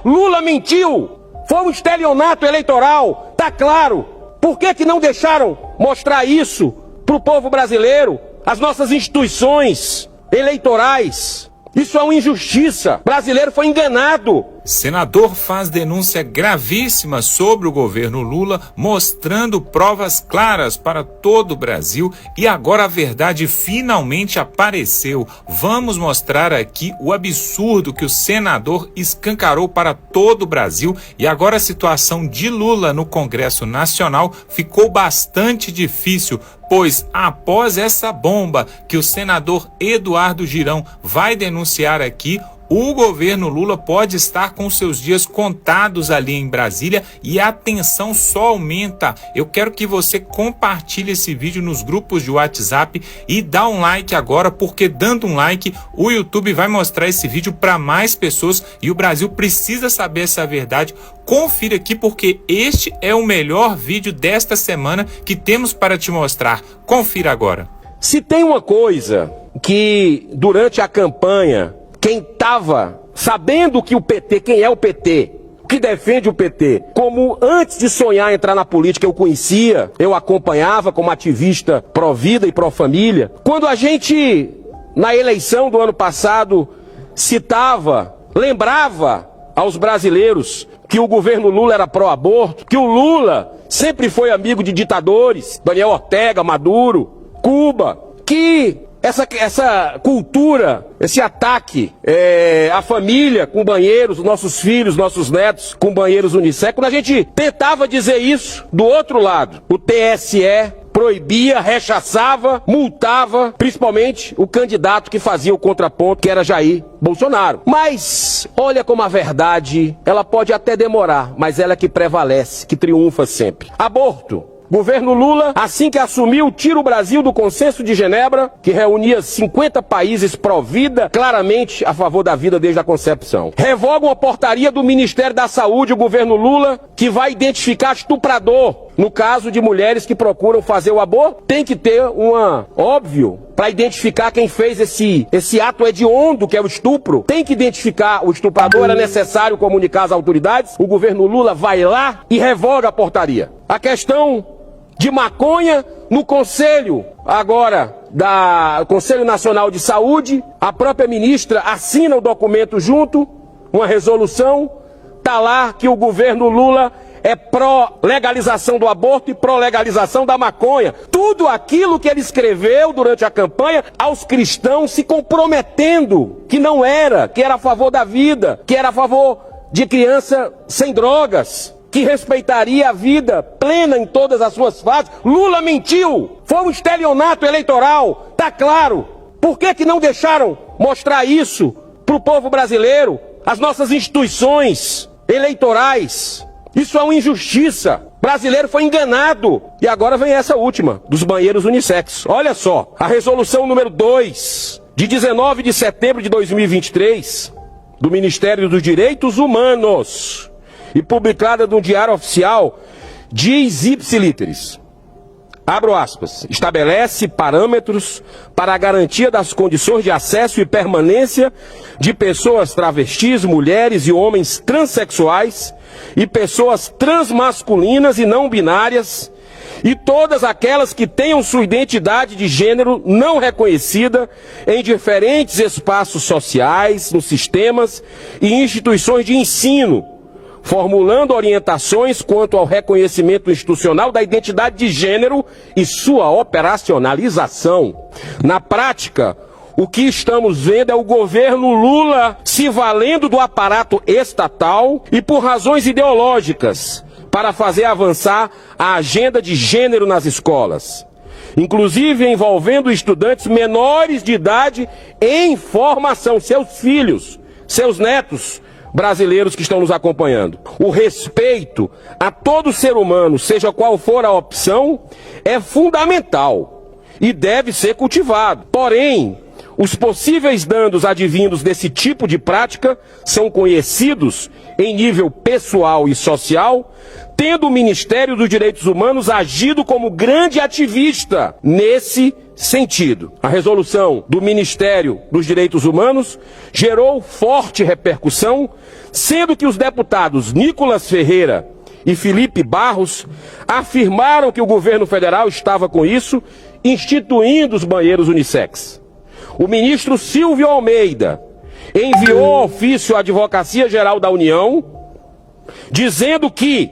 Lula mentiu, foi um estelionato eleitoral, tá claro. Por que não deixaram mostrar isso para o povo brasileiro, as nossas instituições eleitorais? Isso é uma injustiça, o brasileiro foi enganado. Senador faz denúncia gravíssima sobre o governo Lula, mostrando provas claras para todo o Brasil, e agora a verdade finalmente apareceu. Vamos mostrar aqui o absurdo que o senador escancarou para todo o Brasil, e agora a situação de Lula no Congresso Nacional ficou bastante difícil, pois após essa bomba que o senador Eduardo Girão vai denunciar aqui, o governo Lula pode estar com seus dias contados ali em Brasília e a tensão só aumenta. Eu quero que você compartilhe esse vídeo nos grupos de WhatsApp e dá um like agora, porque dando um like, o YouTube vai mostrar esse vídeo para mais pessoas e o Brasil precisa saber essa verdade. Confira aqui, porque este é o melhor vídeo desta semana que temos para te mostrar. Confira agora. Se tem uma coisa que durante a campanha, quem estava sabendo que o PT, quem é o PT, que defende o PT, como antes de sonhar entrar na política eu conhecia, eu acompanhava como ativista pró-vida e pró-família, quando a gente, na eleição do ano passado, citava, lembrava aos brasileiros que o governo Lula era pró-aborto, que o Lula sempre foi amigo de ditadores, Daniel Ortega, Maduro, Cuba, que essa cultura, esse ataque à família com banheiros, nossos filhos, nossos netos com banheiros unissex, quando a gente tentava dizer isso, do outro lado, o TSE proibia, rechaçava, multava, principalmente o candidato que fazia o contraponto, que era Jair Bolsonaro. Mas olha como a verdade, ela pode até demorar, mas ela é que prevalece, que triunfa sempre. Aborto. Governo Lula, assim que assumiu, tira o Brasil do Consenso de Genebra, que reunia 50 países pró-vida, claramente a favor da vida desde a concepção. Revoga uma portaria do Ministério da Saúde, o governo Lula, que vai identificar estuprador. No caso de mulheres que procuram fazer o aborto, tem que ter óbvio, para identificar quem fez esse ato hediondo, que é o estupro. Tem que identificar o estuprador, era necessário comunicar às autoridades. O governo Lula vai lá e revoga a portaria. A questão de maconha no Conselho, agora, Conselho Nacional de Saúde, a própria ministra assina o documento junto, uma resolução, tá lá que o governo Lula é pró-legalização do aborto e pró-legalização da maconha. Tudo aquilo que ele escreveu durante a campanha aos cristãos, se comprometendo que não era, que era a favor da vida, que era a favor de criança sem drogas, que respeitaria a vida plena em todas as suas fases. Lula mentiu, foi um estelionato eleitoral, tá claro. Por que não deixaram mostrar isso para o povo brasileiro, as nossas instituições eleitorais? Isso é uma injustiça. O brasileiro foi enganado. E agora vem essa última, dos banheiros unissex. Olha só, a resolução número 2, de 19 de setembro de 2023, do Ministério dos Direitos Humanos, e publicada no Diário Oficial, diz ipsilíteris, abro aspas, estabelece parâmetros para a garantia das condições de acesso e permanência de pessoas travestis, mulheres e homens transexuais e pessoas transmasculinas e não binárias e todas aquelas que tenham sua identidade de gênero não reconhecida em diferentes espaços sociais, nos sistemas e instituições de ensino, formulando orientações quanto ao reconhecimento institucional da identidade de gênero e sua operacionalização. Na prática, o que estamos vendo é o governo Lula se valendo do aparato estatal e por razões ideológicas para fazer avançar a agenda de gênero nas escolas, inclusive envolvendo estudantes menores de idade em formação, seus filhos, seus netos, brasileiros que estão nos acompanhando. O respeito a todo ser humano, seja qual for a opção, é fundamental e deve ser cultivado. Porém, os possíveis danos advindos desse tipo de prática são conhecidos em nível pessoal e social, tendo o Ministério dos Direitos Humanos agido como grande ativista nesse sentido. A resolução do Ministério dos Direitos Humanos gerou forte repercussão, sendo que os deputados Nicolas Ferreira e Felipe Barros afirmaram que o governo federal estava com isso, instituindo os banheiros unissex. O ministro Silvio Almeida enviou ofício à Advocacia Geral da União, dizendo que,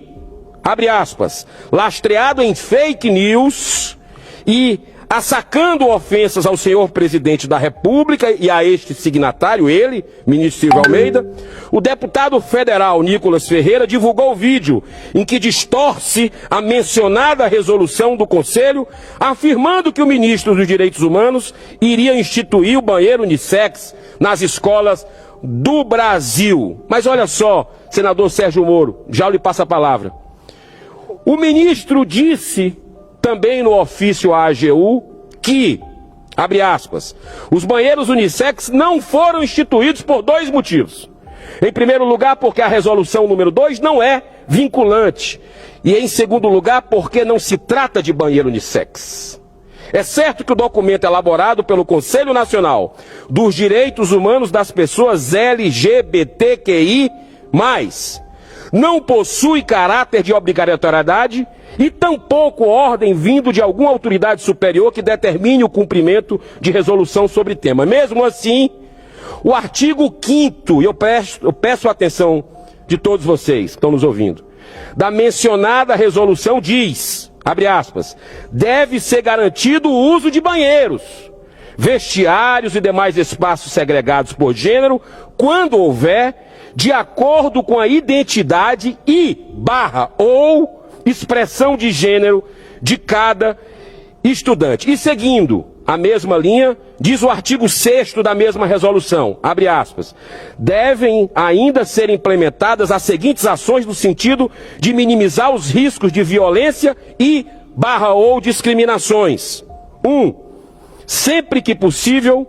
abre aspas, lastreado em fake news e assacando ofensas ao senhor presidente da República e a este signatário, ele, ministro Silvio Almeida, o deputado federal Nicolas Ferreira divulgou o vídeo em que distorce a mencionada resolução do Conselho, afirmando que o ministro dos Direitos Humanos iria instituir o banheiro unissex nas escolas do Brasil. Mas olha só, senador Sérgio Moro, já lhe passo a palavra. O ministro disse também no ofício à AGU que, abre aspas, os banheiros unissex não foram instituídos por dois motivos. Em primeiro lugar, porque a resolução número 2 não é vinculante. E em segundo lugar, porque não se trata de banheiro unissex. É certo que o documento elaborado pelo Conselho Nacional dos Direitos Humanos das Pessoas LGBTQI+, não possui caráter de obrigatoriedade e tampouco ordem vindo de alguma autoridade superior que determine o cumprimento de resolução sobre tema. Mesmo assim, o artigo 5º, e eu peço a atenção de todos vocês que estão nos ouvindo, da mencionada resolução diz, abre aspas, deve ser garantido o uso de banheiros, vestiários e demais espaços segregados por gênero, quando houver, de acordo com a identidade ou expressão de gênero de cada estudante. E seguindo a mesma linha, diz o artigo 6º da mesma resolução, abre aspas, devem ainda ser implementadas as seguintes ações no sentido de minimizar os riscos de violência ou discriminações. 1. Sempre que possível,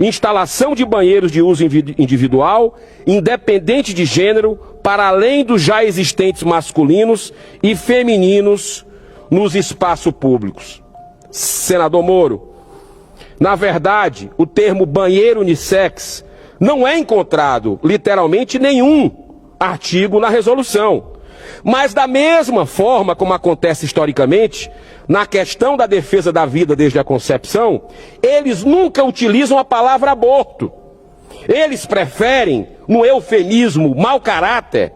instalação de banheiros de uso individual, independente de gênero, para além dos já existentes masculinos e femininos nos espaços públicos. Senador Moro, na verdade, o termo banheiro unissex não é encontrado, literalmente, em nenhum artigo na resolução. Mas da mesma forma como acontece historicamente, na questão da defesa da vida desde a concepção, eles nunca utilizam a palavra aborto. Eles preferem, no eufemismo mau caráter,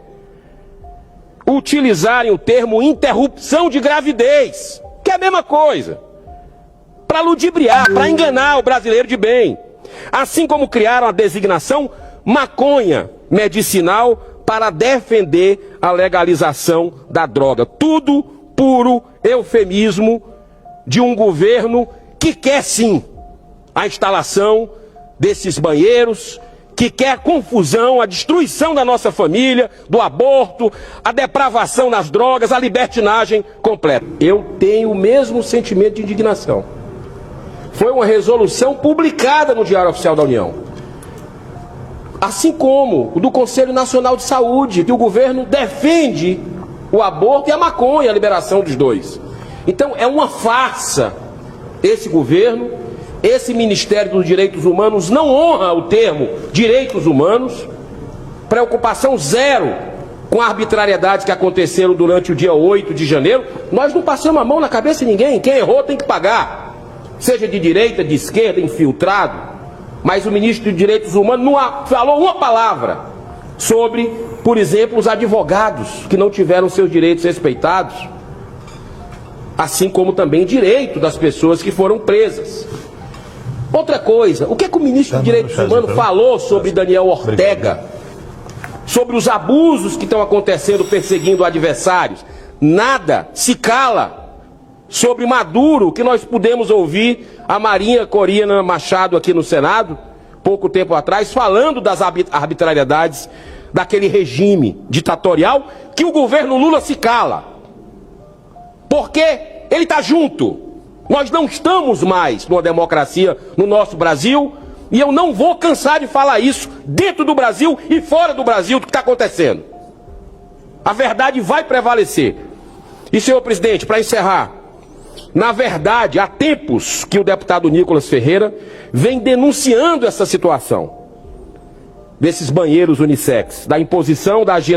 utilizarem o termo interrupção de gravidez, que é a mesma coisa, para ludibriar, para enganar o brasileiro de bem. Assim como criaram a designação maconha medicinal para defender a legalização da droga. Tudo puro eufemismo de um governo que quer sim a instalação desses banheiros, que quer a confusão, a destruição da nossa família, do aborto, a depravação nas drogas, a libertinagem completa. Eu tenho o mesmo sentimento de indignação. Foi uma resolução publicada no Diário Oficial da União. Assim como o do Conselho Nacional de Saúde, que o governo defende o aborto e a maconha, a liberação dos dois. Então é uma farsa esse governo, esse Ministério dos Direitos Humanos não honra o termo direitos humanos, preocupação zero com arbitrariedades que aconteceram durante o dia 8 de janeiro. Nós não passamos a mão na cabeça de ninguém, quem errou tem que pagar, seja de direita, de esquerda, infiltrado. Mas o ministro dos Direitos Humanos não falou uma palavra sobre, por exemplo, os advogados que não tiveram seus direitos respeitados, assim como também direito das pessoas que foram presas. Outra coisa, o que é que o ministro dos Direitos Humanos falou sobre Daniel Ortega? Sobre os abusos que estão acontecendo perseguindo adversários? Nada, se cala. Sobre Maduro, que nós pudemos ouvir a Marinha Corina Machado aqui no Senado, pouco tempo atrás, falando das arbitrariedades daquele regime ditatorial, que o governo Lula se cala. Porque ele está junto. Nós não estamos mais numa democracia no nosso Brasil, e eu não vou cansar de falar isso dentro do Brasil e fora do Brasil, do que está acontecendo. A verdade vai prevalecer. E, senhor presidente, para encerrar, na verdade, há tempos que o deputado Nicolas Ferreira vem denunciando essa situação. desses banheiros unissex, da imposição da agenda